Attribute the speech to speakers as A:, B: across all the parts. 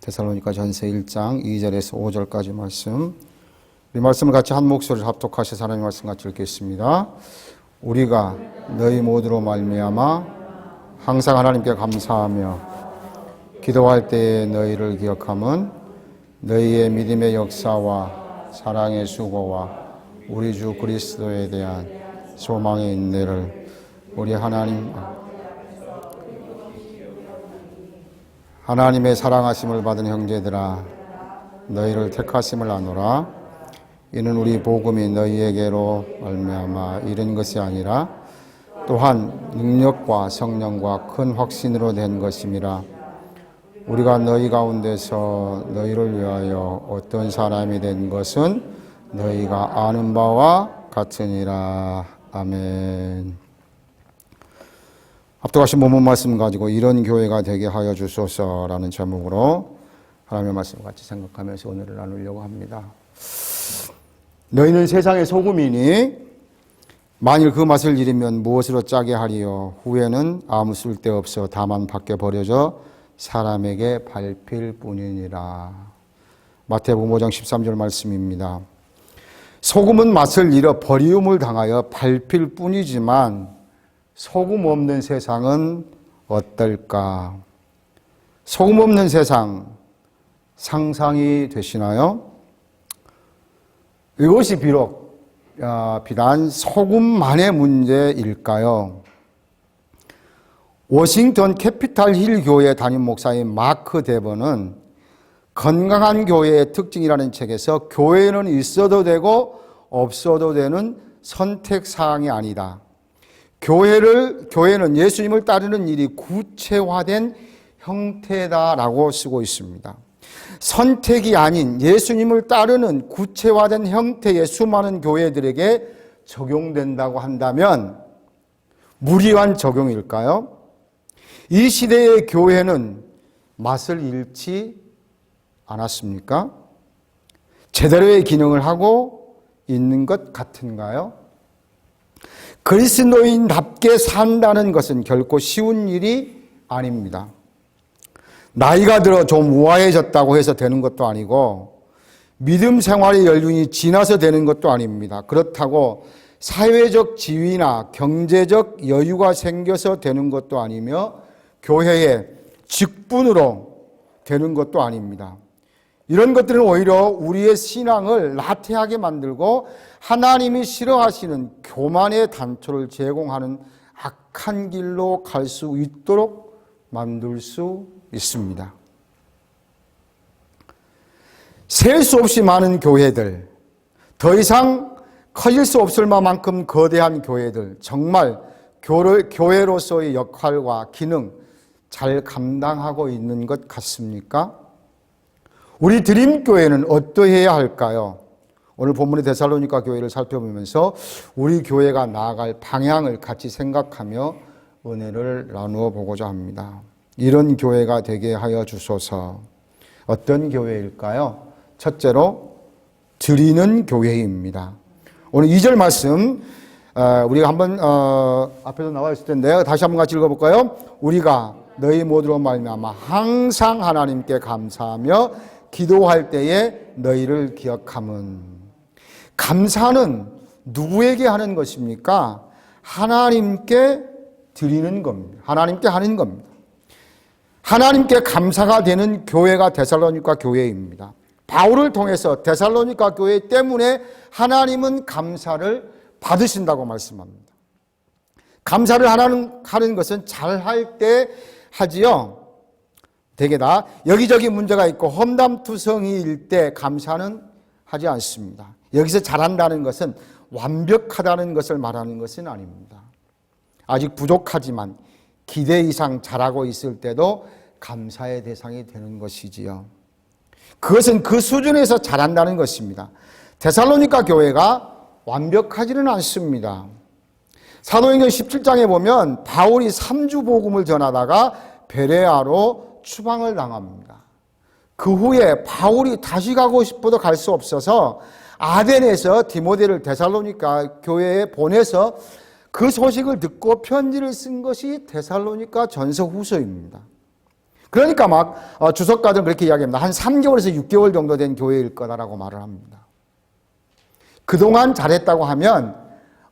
A: 데살로니가 전서 1장 2절에서 5절까지 말씀. 이 말씀을 같이 한 목소리로 합독하셔서 하나님의 말씀 같이 읽겠습니다. 우리가 너희 모두로 말미암아 항상 하나님께 감사하며 기도할 때에 너희를 기억함은 너희의 믿음의 역사와 사랑의 수고와 우리 주 그리스도에 대한 소망의 인내를 우리 하나님의 사랑하심을 받은 형제들아 너희를 택하심을 아노라. 이는 우리 복음이 너희에게로 말미암아 이른 것이 아니라 또한 능력과 성령과 큰 확신으로 된 것임이라. 우리가 너희 가운데서 너희를 위하여 어떤 사람이 된 것은 너희가 아는 바와 같으니라. 아멘. 합독하신 본문 말씀 가지고 이런 교회가 되게 하여 주소서라는 제목으로 하나님의 말씀을 같이 생각하면서 오늘을 나누려고 합니다. 너희는 세상의 소금이니 만일 그 맛을 잃으면 무엇으로 짜게 하리요. 후에는 아무 쓸데없어 다만 밖에 버려져 사람에게 밟힐 뿐이니라. 마태복음 5장 13절 말씀입니다. 소금은 맛을 잃어 버리움을 당하여 밟힐 뿐이지만 소금 없는 세상은 어떨까? 소금 없는 세상 상상이 되시나요? 이것이 비록 비단 소금만의 문제일까요? 워싱턴 캐피탈 힐 교회 담임 목사인 마크 데버는 건강한 교회의 특징이라는 책에서 교회는 있어도 되고 없어도 되는 선택사항이 아니다. 교회는 예수님을 따르는 일이 구체화된 형태다라고 쓰고 있습니다. 선택이 아닌 예수님을 따르는 구체화된 형태의 수많은 교회들에게 적용된다고 한다면 무리한 적용일까요? 이 시대의 교회는 맛을 잃지 않았습니까? 제대로의 기능을 하고 있는 것 같은가요? 그리스도인답게 산다는 것은 결코 쉬운 일이 아닙니다. 나이가 들어 좀 우아해졌다고 해서 되는 것도 아니고 믿음 생활의 연륜이 지나서 되는 것도 아닙니다. 그렇다고 사회적 지위나 경제적 여유가 생겨서 되는 것도 아니며 교회의 직분으로 되는 것도 아닙니다. 이런 것들은 오히려 우리의 신앙을 나태하게 만들고 하나님이 싫어하시는 교만의 단초를 제공하는 악한 길로 갈 수 있도록 만들 수 있습니다. 셀 수 없이 많은 교회들, 더 이상 커질 수 없을 만큼 거대한 교회들, 정말 교회로서의 역할과 기능 잘 감당하고 있는 것 같습니까? 우리 드림교회는 어떠해야 할까요? 오늘 본문의 데살로니가 교회를 살펴보면서 우리 교회가 나아갈 방향을 같이 생각하며 은혜를 나누어 보고자 합니다. 이런 교회가 되게 하여 주소서. 어떤 교회일까요? 첫째로 드리는 교회입니다. 오늘 2절 말씀 우리가 한번 앞에도 나와 있을 텐데요. 다시 한번 같이 읽어볼까요? 우리가 너희 모두로 말미암아 항상 하나님께 감사하며 기도할 때에 너희를 기억함은. 감사는 누구에게 하는 것입니까? 하나님께 드리는 겁니다. 하나님께 하는 겁니다. 하나님께 감사가 되는 교회가 데살로니가 교회입니다. 바울을 통해서 데살로니가 교회 때문에 하나님은 감사를 받으신다고 말씀합니다. 감사를 하는 것은 잘할 때 하지요. 되게 다 여기저기 문제가 있고 험담투성이일 때 감사는 하지 않습니다. 여기서 잘한다는 것은 완벽하다는 것을 말하는 것은 아닙니다. 아직 부족하지만 기대 이상 잘하고 있을 때도 감사의 대상이 되는 것이지요. 그것은 그 수준에서 잘한다는 것입니다. 데살로니가 교회가 완벽하지는 않습니다. 사도행전 17장에 보면 바울이 3주 복음을 전하다가 베레아로 추방을 당합니다. 그 후에 바울이 다시 가고 싶어도 갈 수 없어서 아덴에서 디모데를 데살로니가 교회에 보내서 그 소식을 듣고 편지를 쓴 것이 데살로니가 전서 후서입니다. 그러니까 막 주석가들은 그렇게 이야기합니다. 한 3개월에서 6개월 정도 된 교회일 거다라고 말을 합니다. 그동안 잘했다고 하면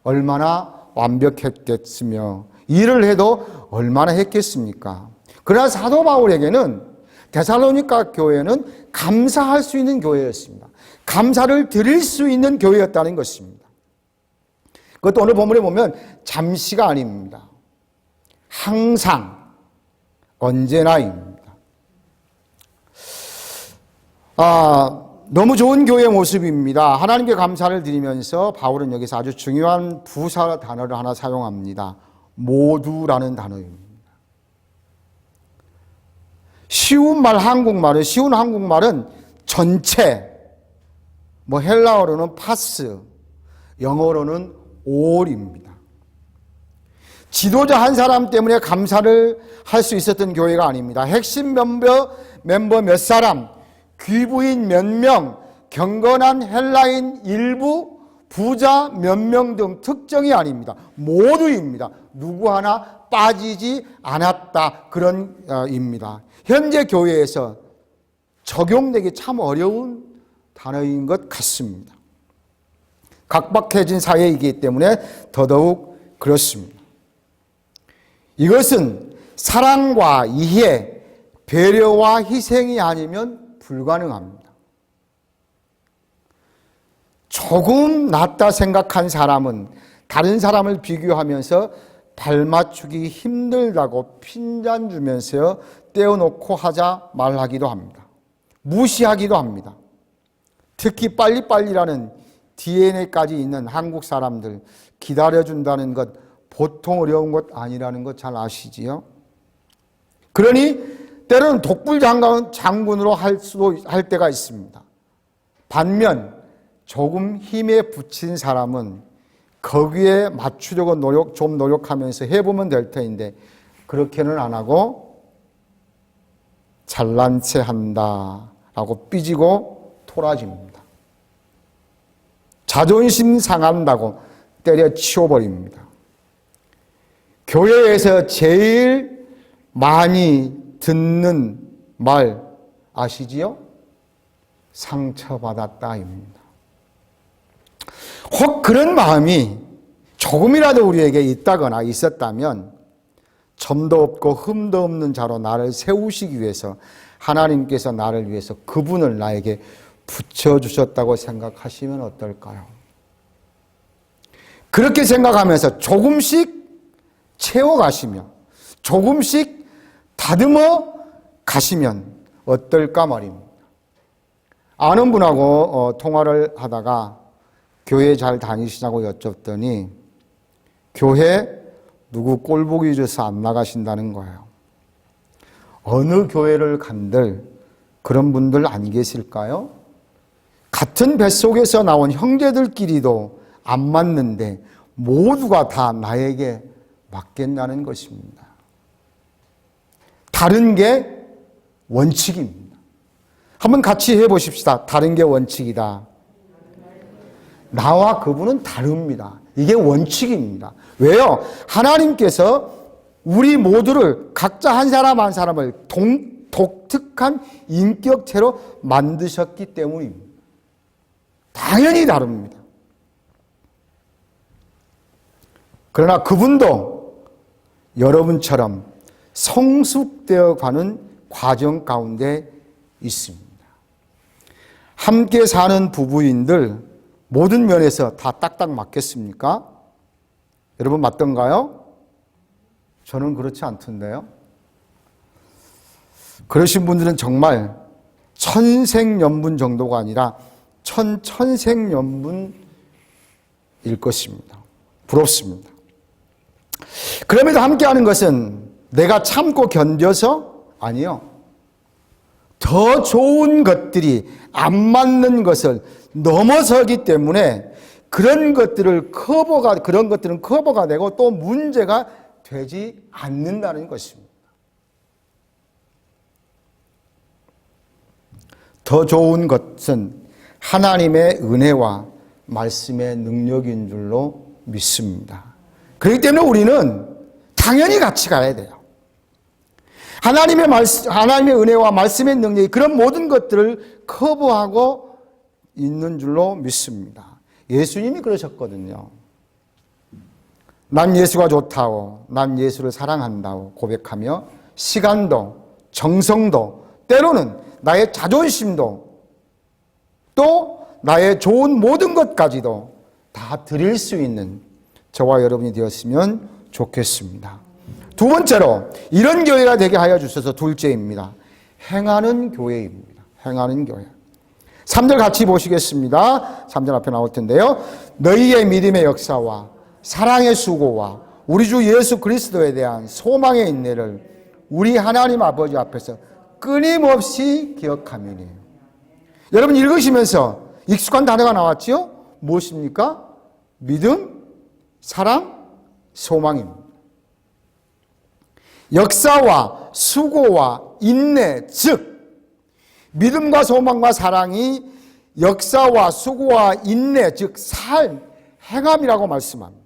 A: 얼마나 완벽했겠으며 일을 해도 얼마나 했겠습니까? 그러나 사도 바울에게는 데살로니가 교회는 감사할 수 있는 교회였습니다. 감사를 드릴 수 있는 교회였다는 것입니다. 그것도 오늘 본문에 보면 잠시가 아닙니다. 항상, 언제나입니다. 너무 좋은 교회의 모습입니다. 하나님께 감사를 드리면서 바울은 여기서 아주 중요한 부사 단어를 하나 사용합니다. 모두라는 단어입니다. 쉬운 한국말은 전체, 헬라어로는 파스, 영어로는 all입니다. 지도자 한 사람 때문에 감사를 할 수 있었던 교회가 아닙니다. 핵심 멤버 몇 사람, 귀부인 몇 명, 경건한 헬라인 일부, 부자 몇 명 등 특정이 아닙니다. 모두입니다. 누구 하나 빠지지 않았다. 그런 입니다. 현재 교회에서 적용되기 참 어려운 단어인 것 같습니다. 각박해진 사회이기 때문에 더더욱 그렇습니다. 이것은 사랑과 이해, 배려와 희생이 아니면 불가능합니다. 조금 낫다 생각한 사람은 다른 사람을 비교하면서 발맞추기 힘들다고 핀잔 주면서 떼어놓고 하자 말하기도 합니다. 무시하기도 합니다. 특히 빨리빨리라는 DNA까지 있는 한국 사람들 기다려준다는 것 보통 어려운 것 아니라는 것 잘 아시지요? 그러니 때로는 독불장군으로 할 때가 있습니다. 반면 조금 힘에 부친 사람은 거기에 맞추려고 좀 노력하면서 해보면 될 터인데 그렇게는 안 하고 잘난 체 한다라고 삐지고 토라집니다. 자존심 상한다고 때려치워버립니다. 교회에서 제일 많이 듣는 말 아시지요? 상처받았다입니다. 혹 그런 마음이 조금이라도 우리에게 있다거나 있었다면 점도 없고 흠도 없는 자로 나를 세우시기 위해서 하나님께서 나를 위해서 그분을 나에게 붙여주셨다고 생각하시면 어떨까요? 그렇게 생각하면서 조금씩 채워가시며 조금씩 다듬어 가시면 어떨까 말입니다. 아는 분하고 통화를 하다가 교회 잘 다니시냐고 여쭙더니 교회 누구 꼴보기 줘서 안 나가신다는 거예요. 어느 교회를 간들 그런 분들 안 계실까요? 같은 뱃속에서 나온 형제들끼리도 안 맞는데 모두가 다 나에게 맞겠다는 것입니다. 다른 게 원칙입니다. 한번 같이 해보십시다. 다른 게 원칙이다. 나와 그분은 다릅니다. 이게 원칙입니다. 왜요? 하나님께서 우리 모두를 각자 한 사람 한 사람을 독특한 인격체로 만드셨기 때문입니다. 당연히 다릅니다. 그러나 그분도 여러분처럼 성숙되어 가는 과정 가운데 있습니다. 함께 사는 부부인들 모든 면에서 다 딱딱 맞겠습니까? 여러분 맞던가요? 저는 그렇지 않던데요. 그러신 분들은 정말 천생연분 정도가 아니라 천생연분일 것입니다. 부럽습니다. 그럼에도 함께하는 것은 내가 참고 견뎌서 아니요. 더 좋은 것들이 안 맞는 것을 넘어서기 때문에 그런 것들은 커버가 되고 또 문제가 되지 않는다는 것입니다. 더 좋은 것은 하나님의 은혜와 말씀의 능력인 줄로 믿습니다. 그렇기 때문에 우리는 당연히 같이 가야 돼요. 하나님의 은혜와 말씀의 능력이 그런 모든 것들을 커버하고 있는 줄로 믿습니다. 예수님이 그러셨거든요. 난 예수가 좋다고, 난 예수를 사랑한다고 고백하며 시간도, 정성도, 때로는 나의 자존심도, 또 나의 좋은 모든 것까지도 다 드릴 수 있는 저와 여러분이 되었으면 좋겠습니다. 두 번째로 이런 교회가 되게 하여 주셔서 둘째입니다. 행하는 교회입니다. 행하는 교회. 3절 같이 보시겠습니다. 3절 앞에 나올 텐데요. 너희의 믿음의 역사와 사랑의 수고와 우리 주 예수 그리스도에 대한 소망의 인내를 우리 하나님 아버지 앞에서 끊임없이 기억하면이에요. 여러분 읽으시면서 익숙한 단어가 나왔죠? 무엇입니까? 믿음, 사랑, 소망입니다. 역사와 수고와 인내, 즉 믿음과 소망과 사랑이 역사와 수고와 인내, 즉 삶, 행함이라고 말씀합니다.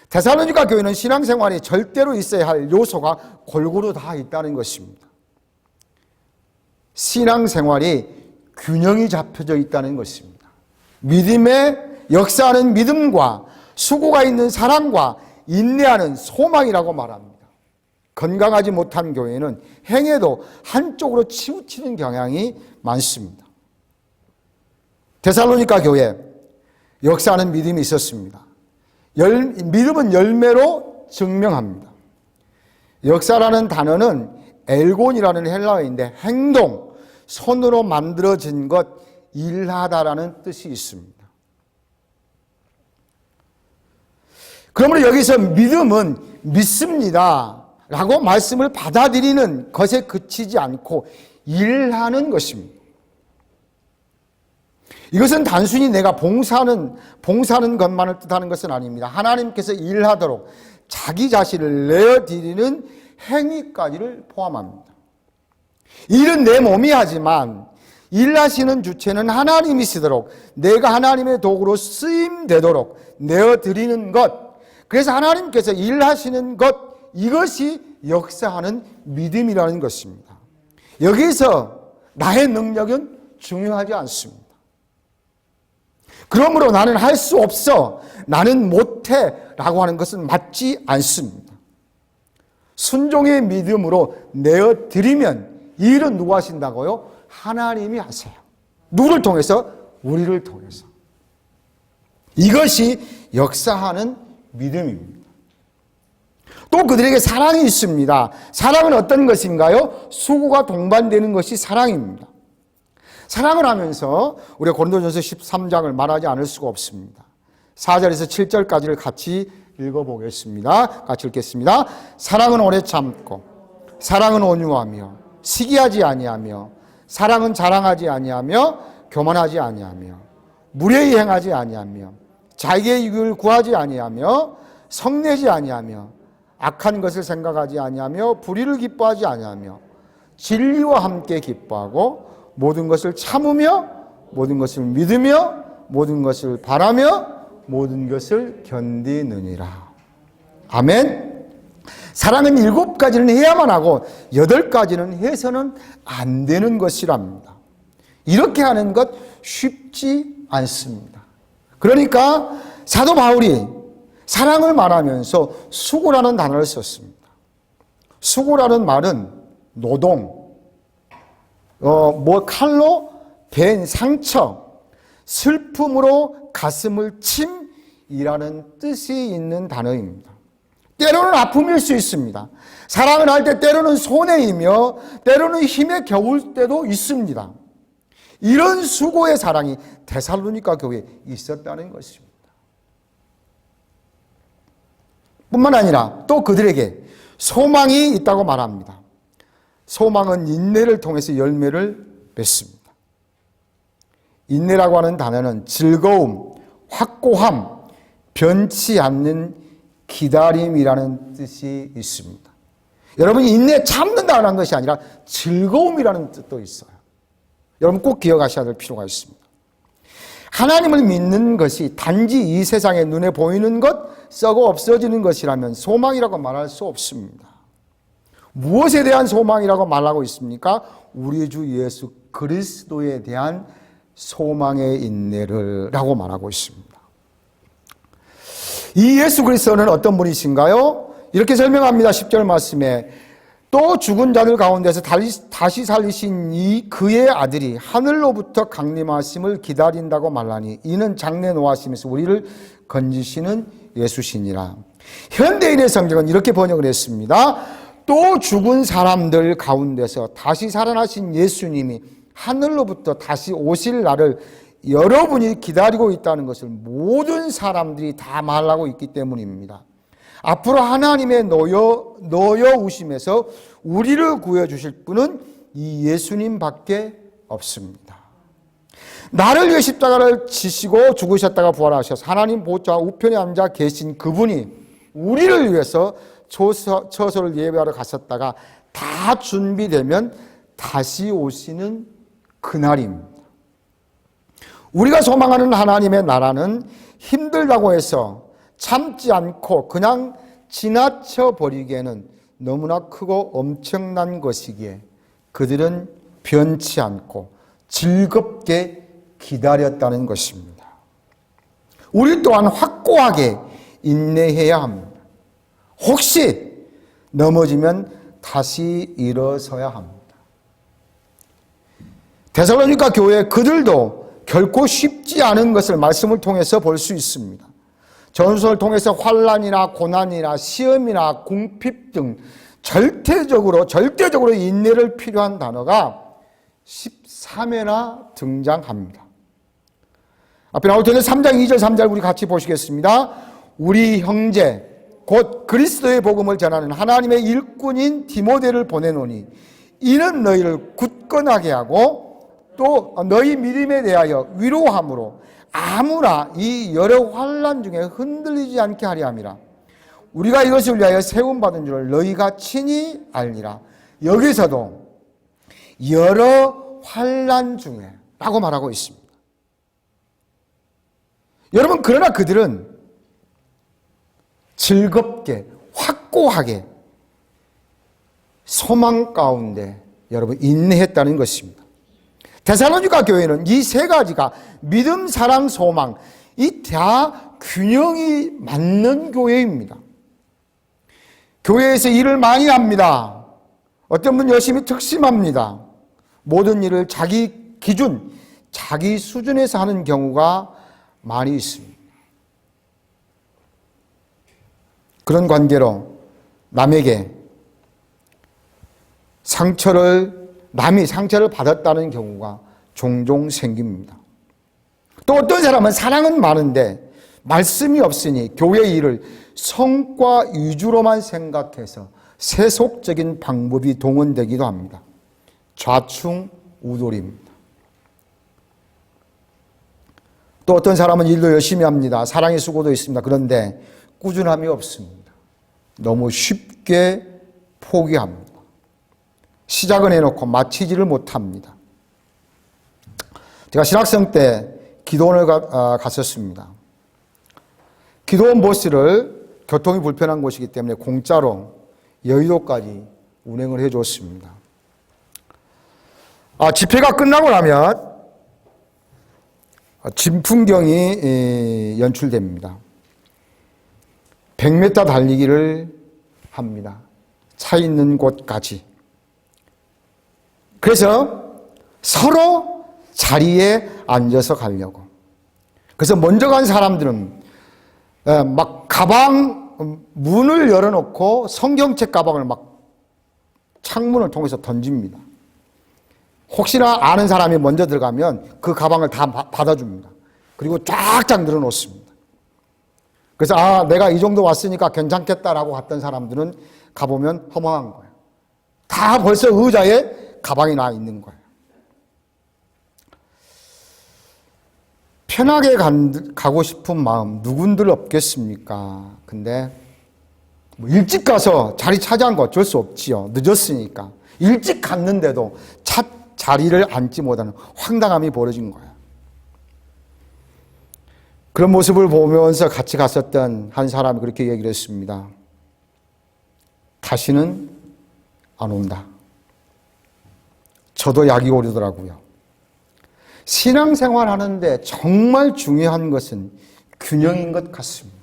A: 데살로니가 교회는 신앙생활이 절대로 있어야 할 요소가 골고루 다 있다는 것입니다. 신앙생활이 균형이 잡혀져 있다는 것입니다. 믿음의 역사하는 믿음과 수고가 있는 사랑과 인내하는 소망이라고 말합니다. 건강하지 못한 교회는 행해도 한쪽으로 치우치는 경향이 많습니다. 데살로니가 교회 역사하는 믿음이 있었습니다. 믿음은 열매로 증명합니다. 역사라는 단어는 엘곤이라는 헬라어인데 행동, 손으로 만들어진 것, 일하다라는 뜻이 있습니다. 그러므로 여기서 믿음은 믿습니다 라고 말씀을 받아들이는 것에 그치지 않고 일하는 것입니다. 이것은 단순히 내가 봉사하는 것만을 뜻하는 것은 아닙니다. 하나님께서 일하도록 자기 자신을 내어드리는 행위까지를 포함합니다. 일은 내 몸이 하지만 일하시는 주체는 하나님이시도록 내가 하나님의 도구로 쓰임되도록 내어드리는 것, 그래서 하나님께서 일하시는 것, 이것이 역사하는 믿음이라는 것입니다. 여기서 나의 능력은 중요하지 않습니다. 그러므로 나는 할 수 없어, 나는 못해 라고 하는 것은 맞지 않습니다. 순종의 믿음으로 내어드리면 이 일은 누가 하신다고요? 하나님이 하세요. 누구를 통해서? 우리를 통해서. 이것이 역사하는 믿음입니다. 또 그들에게 사랑이 있습니다. 사랑은 어떤 것인가요? 수고가 동반되는 것이 사랑입니다. 사랑을 하면서 우리가 고린도전서 13장을 말하지 않을 수가 없습니다. 4절에서 7절까지를 같이 읽어보겠습니다. 같이 읽겠습니다. 사랑은 오래 참고, 사랑은 온유하며, 시기하지 아니하며, 사랑은 자랑하지 아니하며, 교만하지 아니하며, 무례히 행하지 아니하며, 자기의 이익을 구하지 아니하며, 성내지 아니하며, 악한 것을 생각하지 아니하며, 불의를 기뻐하지 아니하며, 진리와 함께 기뻐하고, 모든 것을 참으며, 모든 것을 믿으며, 모든 것을 바라며, 모든 것을 견디느니라. 아멘. 사랑은 7가지는 해야만 하고 8가지는 해서는 안 되는 것이랍니다. 이렇게 하는 것 쉽지 않습니다. 그러니까 사도 바울이 사랑을 말하면서 수고라는 단어를 썼습니다. 수고라는 말은 노동, 칼로 벤 상처, 슬픔으로 가슴을 침이라는 뜻이 있는 단어입니다. 때로는 아픔일 수 있습니다. 사랑을 할 때 때로는 손해이며 때로는 힘에 겨울 때도 있습니다. 이런 수고의 사랑이 데살로니가 교회에 있었다는 것입니다. 뿐만 아니라 또 그들에게 소망이 있다고 말합니다. 소망은 인내를 통해서 열매를 맺습니다. 인내라고 하는 단어는 즐거움, 확고함, 변치 않는 기다림이라는 뜻이 있습니다. 여러분, 인내 참는다는 것이 아니라 즐거움이라는 뜻도 있어요. 여러분 꼭 기억하셔야 될 필요가 있습니다. 하나님을 믿는 것이 단지 이 세상에 눈에 보이는 것, 썩어 없어지는 것이라면 소망이라고 말할 수 없습니다. 무엇에 대한 소망이라고 말하고 있습니까? 우리 주 예수 그리스도에 대한 소망의 인내를 라고 말하고 있습니다. 이 예수 그리스도는 어떤 분이신가요? 이렇게 설명합니다. 10절 말씀에 또 죽은 자들 가운데서 다시 살리신 이 그의 아들이 하늘로부터 강림하심을 기다린다고 말하니 이는 장래 노하심에서 우리를 건지시는 예수시니라. 현대인의 성경은 이렇게 번역을 했습니다. 또 죽은 사람들 가운데서 다시 살아나신 예수님이 하늘로부터 다시 오실 날을 여러분이 기다리고 있다는 것을 모든 사람들이 다 말하고 있기 때문입니다. 앞으로 하나님의 노여우심에서 우리를 구해주실 분은 이 예수님밖에 없습니다. 나를 위해 십자가를 지시고 죽으셨다가 부활하셔서 하나님 보좌 우편에 앉아 계신 그분이 우리를 위해서 처소를 예배하러 가셨다가 다 준비되면 다시 오시는 그날입니다. 우리가 소망하는 하나님의 나라는 힘들다고 해서 참지 않고 그냥 지나쳐 버리기에는 너무나 크고 엄청난 것이기에 그들은 변치 않고 즐겁게 기다렸다는 것입니다. 우리 또한 확고하게 인내해야 합니다. 혹시 넘어지면 다시 일어서야 합니다. 데살로니가 교회 그들도 결코 쉽지 않은 것을 말씀을 통해서 볼 수 있습니다. 전설을 통해서 환난이나 고난이나 시험이나 궁핍 등 절대적으로 인내를 필요한 단어가 13회나 등장합니다. 앞에 나올 텐데 3장 2절 3절 우리 같이 보시겠습니다. 우리 형제 곧 그리스도의 복음을 전하는 하나님의 일꾼인 디모데를 보내노니 이는 너희를 굳건하게 하고 또 너희 믿음에 대하여 위로함으로 아무나 이 여러 환난 중에 흔들리지 않게 하려 함이라. 우리가 이것을 위하여 세움받은 줄을 너희가 친히 알리라. 여기서도 여러 환난 중에 라고 말하고 있습니다. 여러분, 그러나 그들은 즐겁게 확고하게 소망 가운데 여러분 인내했다는 것입니다. 데살로니가 교회는 이 세 가지가 믿음, 사랑, 소망 이 다 균형이 맞는 교회입니다. 교회에서 일을 많이 합니다. 어떤 분 열심히 특심합니다. 모든 일을 자기 기준, 자기 수준에서 하는 경우가 많이 있습니다. 그런 관계로 남이 상처를 받았다는 경우가 종종 생깁니다. 또 어떤 사람은 사랑은 많은데 말씀이 없으니 교회 일을 성과 위주로만 생각해서 세속적인 방법이 동원되기도 합니다. 좌충우돌입니다. 또 어떤 사람은 일도 열심히 합니다. 사랑의 수고도 있습니다. 그런데 꾸준함이 없습니다. 너무 쉽게 포기합니다. 시작은 해놓고 마치지를 못합니다. 제가 신학생 때 기도원을 갔었습니다. 기도원 버스를 교통이 불편한 곳이기 때문에 공짜로 여의도까지 운행을 해줬습니다. 집회가 끝나고 나면 진풍경이 연출됩니다. 100m 달리기를 합니다. 차 있는 곳까지. 그래서 서로 자리에 앉아서 가려고. 그래서 먼저 간 사람들은 막 가방 문을 열어놓고 성경책 가방을 막 창문을 통해서 던집니다. 혹시나 아는 사람이 먼저 들어가면 그 가방을 다 받아줍니다. 그리고 쫙쫙 늘어놓습니다. 그래서 내가 이 정도 왔으니까 괜찮겠다라고 갔던 사람들은 가보면 허망한 거예요. 다 벌써 의자에 가방이 나 있는 거예요. 편하게 가고 싶은 마음 누군들 없겠습니까? 근데 일찍 가서 자리 차지한 거 어쩔 수 없지요. 늦었으니까. 일찍 갔는데도 자리를 앉지 못하는 황당함이 벌어진 거예요. 그런 모습을 보면서 같이 갔었던 한 사람이 그렇게 얘기를 했습니다. 다시는 안 온다. 저도 약이 오르더라고요. 신앙생활 하는데 정말 중요한 것은 균형인 것 같습니다.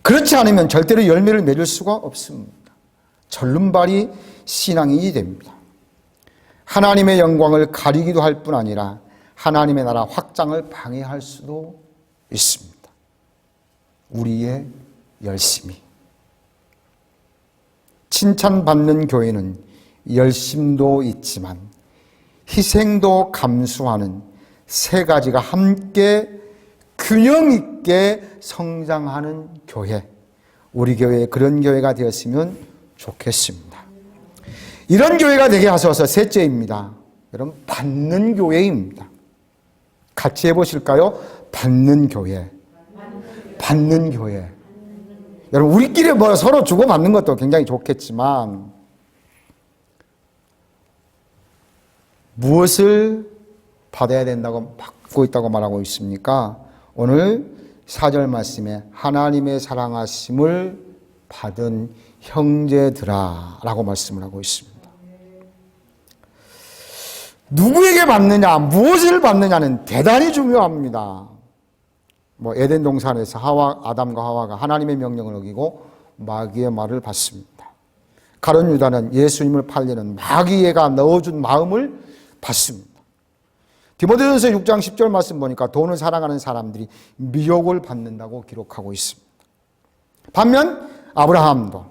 A: 그렇지 않으면 절대로 열매를 맺을 수가 없습니다. 절름발이 신앙인이 됩니다. 하나님의 영광을 가리기도 할 뿐 아니라 하나님의 나라 확장을 방해할 수도 있습니다. 우리의 열심이. 칭찬받는 교회는 열심도 있지만 희생도 감수하는 세 가지가 함께 균형 있게 성장하는 교회. 우리 교회에 그런 교회가 되었으면 좋겠습니다. 이런 교회가 되게 하소서. 셋째입니다. 여러분, 받는 교회입니다. 같이 해보실까요? 받는 교회. 받는 교회. 여러분, 우리끼리 뭐 서로 주고받는 것도 굉장히 좋겠지만 무엇을 받아야 된다고 받고 있다고 말하고 있습니까? 오늘 4절 말씀에 하나님의 사랑하심을 받은 형제들아 라고 말씀을 하고 있습니다. 누구에게 받느냐, 무엇을 받느냐는 대단히 중요합니다. 에덴 동산에서 아담과 하와가 하나님의 명령을 어기고 마귀의 말을 받습니다. 가룟 유다는 예수님을 팔려는 마귀가 넣어준 마음을 받습니다. 디모데전서 6장 10절 말씀 보니까 돈을 사랑하는 사람들이 미혹을 받는다고 기록하고 있습니다. 반면 아브라함도,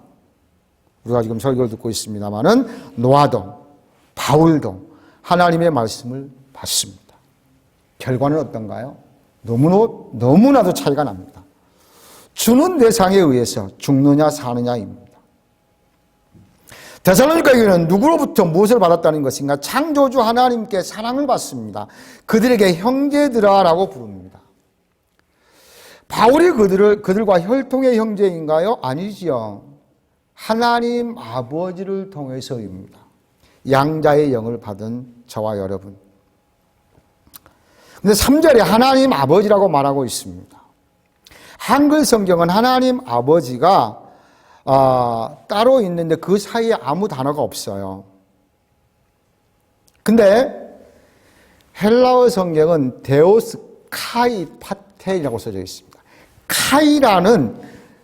A: 우리가 지금 설교를 듣고 있습니다마는 노아도 바울도 하나님의 말씀을 받습니다. 결과는 어떤가요? 너무나도 차이가 납니다. 주는 대상에 의해서 죽느냐 사느냐입니다. 데살로니가 교회는 누구로부터 무엇을 받았다는 것인가? 창조주 하나님께 사랑을 받습니다. 그들에게 형제들아라고 부릅니다. 바울이 그들과 혈통의 형제인가요? 아니지요. 하나님 아버지를 통해서입니다. 양자의 영을 받은 저와 여러분. 근데 3절에 하나님 아버지라고 말하고 있습니다. 한글 성경은 하나님 아버지가 따로 있는데 그 사이에 아무 단어가 없어요. 근데 헬라어 성경은 데오스 카이 파테이라고 써져 있습니다. 카이라는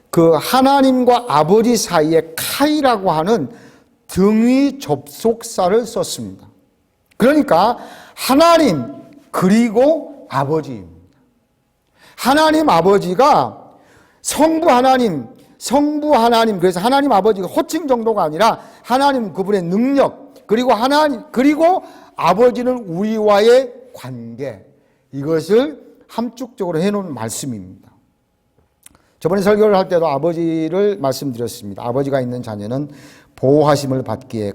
A: 그 하나님과 아버지 사이에 카이라고 하는 등위 접속사를 썼습니다. 그러니까 하나님 그리고 아버지입니다. 하나님 아버지가 성부 하나님, 그래서 하나님 아버지가 호칭 정도가 아니라 하나님 그분의 능력, 그리고 아버지는 우리와의 관계, 이것을 함축적으로 해놓은 말씀입니다. 저번에 설교를 할 때도 아버지를 말씀드렸습니다. 아버지가 있는 자녀는 보호하심을 받기에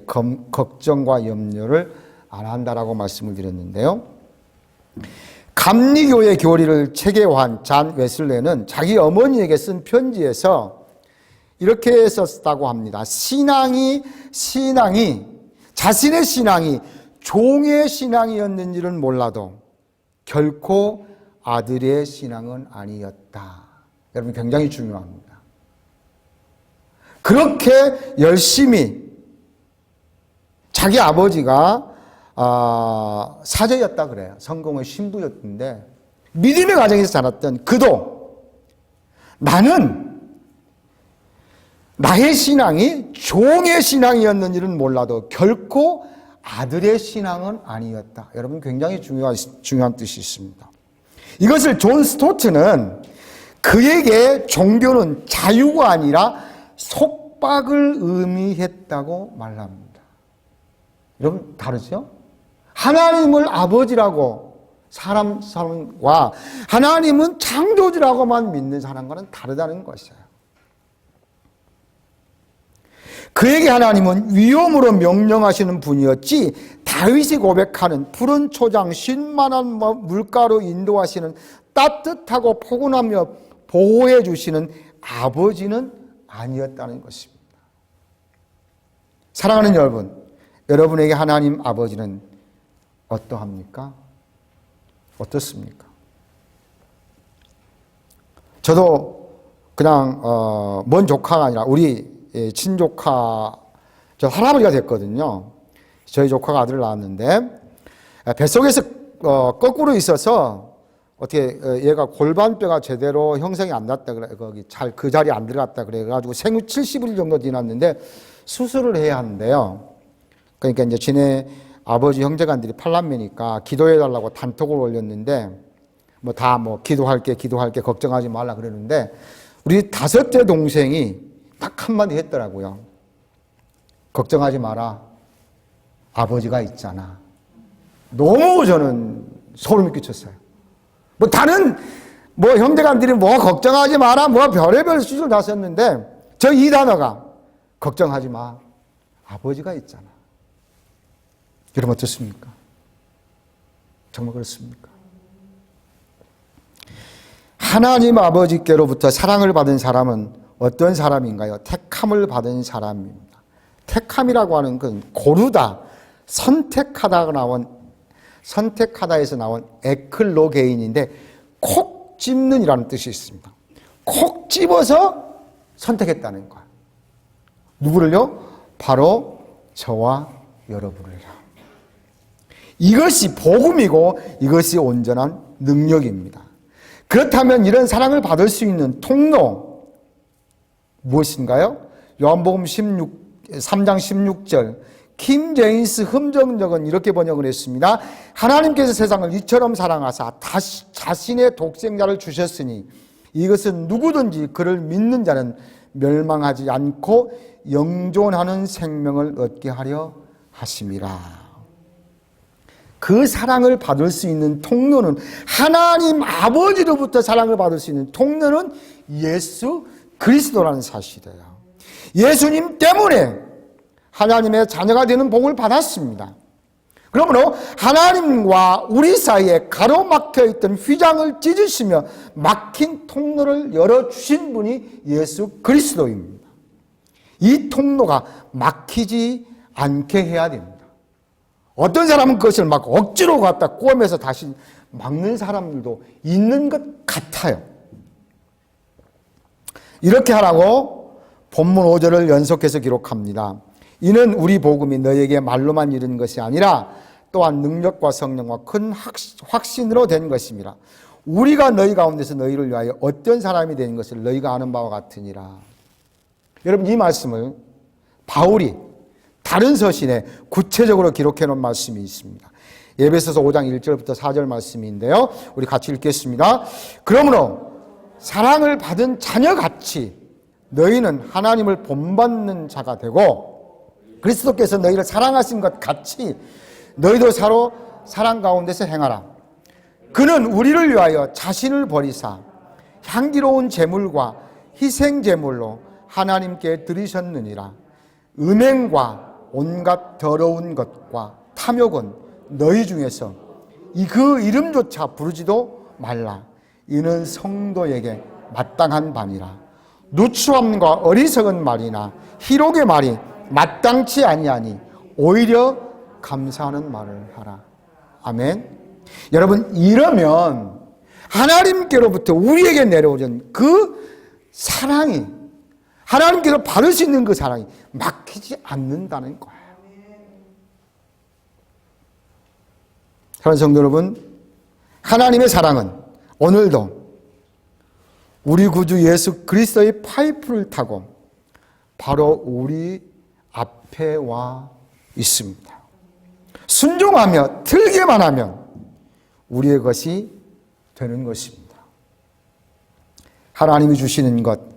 A: 걱정과 염려를 안 한다라고 말씀을 드렸는데요. 감리교의 교리를 체계화한 잔 웨슬레는 자기 어머니에게 쓴 편지에서 이렇게 썼다고 합니다. 자신의 신앙이 종의 신앙이었는지는 몰라도 결코 아들의 신앙은 아니었다. 여러분, 굉장히 중요합니다. 그렇게 열심히 자기 아버지가 사제였다 그래요. 성공의 신부였는데 믿음의 가정에서 자랐던 그도 나는 나의 신앙이 종의 신앙이었는지는 몰라도 결코 아들의 신앙은 아니었다. 여러분, 굉장히 중요한 뜻이 있습니다. 이것을 존 스토트는 그에게 종교는 자유가 아니라 속박을 의미했다고 말합니다. 여러분, 다르죠? 하나님을 아버지라고 사람과 하나님은 창조주라고만 믿는 사람과는 다르다는 것이에요. 그에게 하나님은 위엄으로 명령하시는 분이었지 다윗이 고백하는 푸른 초장 쉰만한 물가로 인도하시는 따뜻하고 포근하며 보호해 주시는 아버지는 아니었다는 것입니다. 사랑하는 여러분, 여러분에게 하나님 아버지는 어떠합니까? 어떻습니까? 저도 그냥 먼 조카가 아니라 우리 친조카, 저 할아버지가 됐거든요. 저희 조카가 아들을 낳았는데, 뱃속에서 거꾸로 있어서 어떻게 얘가 골반뼈가 제대로 형성이 안 났다 그래, 거기 잘 그 자리에 안 들어갔다 그래가지고 생후 70일 정도 지났는데 수술을 해야 하는데요. 그러니까 이제 지네 아버지 형제간들이 팔남매니까 기도해 달라고 단톡을 올렸는데 기도할게 걱정하지 말라 그러는데 우리 다섯째 동생이 딱 한마디 했더라고요. 걱정하지 마라. 아버지가 있잖아. 너무 저는 소름이 끼쳤어요. 다른 형제간들이 걱정하지 마라 별의별 수준을 다 썼는데 저 이 단어가 걱정하지 마. 아버지가 있잖아. 여러분 어떻습니까? 정말 그렇습니까? 하나님 아버지께로부터 사랑을 받은 사람은 어떤 사람인가요? 택함을 받은 사람입니다. 택함이라고 하는 건 고르다, 선택하다에서 나온 에클로게인인데 콕 집는이라는 뜻이 있습니다. 콕 집어서 선택했다는 거예요. 누구를요? 바로 저와 여러분을요. 이것이 복음이고 이것이 온전한 능력입니다. 그렇다면 이런 사랑을 받을 수 있는 통로 무엇인가요? 요한복음 3장 16절 킹 제임스 흠정적은 이렇게 번역을 했습니다. 하나님께서 세상을 이처럼 사랑하사 자신의 독생자를 주셨으니 이것은 누구든지 그를 믿는 자는 멸망하지 않고 영존하는 생명을 얻게 하려 하심이라. 그 사랑을 받을 수 있는 통로는 하나님 아버지로부터 사랑을 받을 수 있는 통로는 예수 그리스도라는 사실이에요. 예수님 때문에 하나님의 자녀가 되는 복을 받았습니다. 그러므로 하나님과 우리 사이에 가로막혀 있던 휘장을 찢으시며 막힌 통로를 열어주신 분이 예수 그리스도입니다. 이 통로가 막히지 않게 해야 됩니다. 어떤 사람은 그것을 막 억지로 갖다 꼬매서 다시 막는 사람들도 있는 것 같아요. 이렇게 하라고 본문 5절을 연속해서 기록합니다. 이는 우리 복음이 너에게 말로만 이른 것이 아니라 또한 능력과 성령과 큰 확신으로 된 것입니다. 우리가 너희 가운데서 너희를 위하여 어떤 사람이 되는 것을 너희가 아는 바와 같으니라. 여러분 이 말씀을 바울이 다른 서신에 구체적으로 기록해 놓은 말씀이 있습니다. 에베소서 5장 1절부터 4절 말씀인데요. 우리 같이 읽겠습니다. 그러므로 사랑을 받은 자녀같이 너희는 하나님을 본받는 자가 되고 그리스도께서 너희를 사랑하신 것 같이 너희도 서로 사랑 가운데서 행하라. 그는 우리를 위하여 자신을 버리사 향기로운 제물과 희생 제물로 하나님께 드리셨느니라. 음행과 온갖 더러운 것과 탐욕은 너희 중에서 그 이름조차 부르지도 말라. 이는 성도에게 마땅한 바니라. 누추함과 어리석은 말이나 희록의 말이 마땅치 아니하니 오히려 감사하는 말을 하라. 아멘. 여러분 이러면 하나님께로부터 우리에게 내려오는 그 사랑이 하나님께서 받을 수 있는 그 사랑이 막히지 않는다는 거예요. 사랑하는 성도 여러분, 하나님의 사랑은 오늘도 우리 구주 예수 그리스도의 파이프를 타고 바로 우리 앞에 와 있습니다. 순종하며 틀기만 하면 우리의 것이 되는 것입니다. 하나님이 주시는 것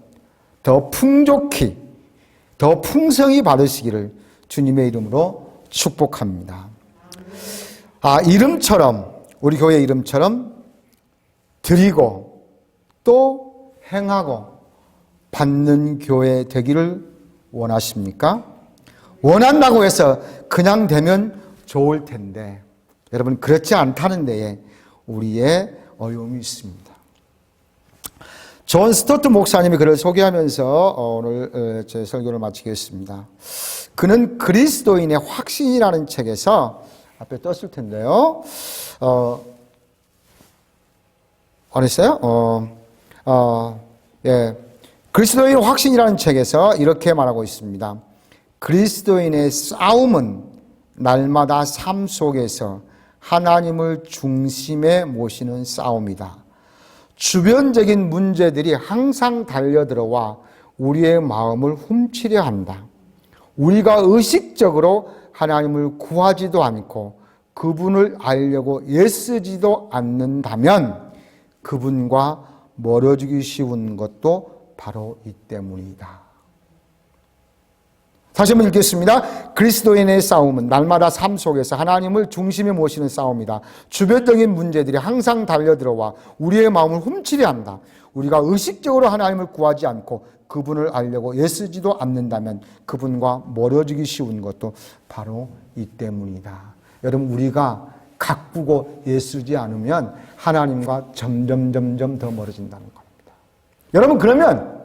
A: 더 풍족히, 더 풍성히 받으시기를 주님의 이름으로 축복합니다. 이름처럼, 우리 교회 이름처럼 드리고 또 행하고 받는 교회 되기를 원하십니까? 원한다고 해서 그냥 되면 좋을 텐데 여러분 그렇지 않다는 데에 우리의 어려움이 있습니다. 존 스토트 목사님이 그를 소개하면서 오늘 제 설교를 마치겠습니다. 그는 그리스도인의 확신이라는 책에서 앞에 떴을 텐데요. 안 했어요? 예. 그리스도인 확신이라는 책에서 이렇게 말하고 있습니다. 그리스도인의 싸움은 날마다 삶 속에서 하나님을 중심에 모시는 싸움이다. 주변적인 문제들이 항상 달려들어와 우리의 마음을 훔치려 한다. 우리가 의식적으로 하나님을 구하지도 않고 그분을 알려고 애쓰지도 않는다면 그분과 멀어지기 쉬운 것도 바로 이 때문이다. 다시 한번 읽겠습니다. 그리스도인의 싸움은 날마다 삶 속에서 하나님을 중심에 모시는 싸움이다. 주변적인 문제들이 항상 달려들어와 우리의 마음을 훔치려 한다. 우리가 의식적으로 하나님을 구하지 않고 그분을 알려고 애쓰지도 않는다면 그분과 멀어지기 쉬운 것도 바로 이 때문이다. 여러분, 우리가 가꾸고 애쓰지 않으면 하나님과 점점 더 멀어진다는 겁니다. 여러분, 그러면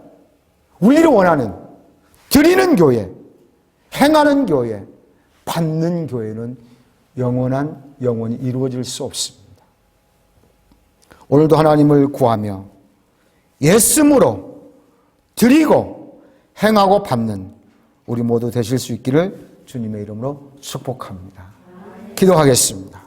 A: 우리를 원하는 드리는 교회, 행하는 교회, 받는 교회는 영원히 이루어질 수 없습니다. 오늘도 하나님을 구하며 예씀으로 드리고 행하고 받는 우리 모두 되실 수 있기를 주님의 이름으로 축복합니다. 기도하겠습니다.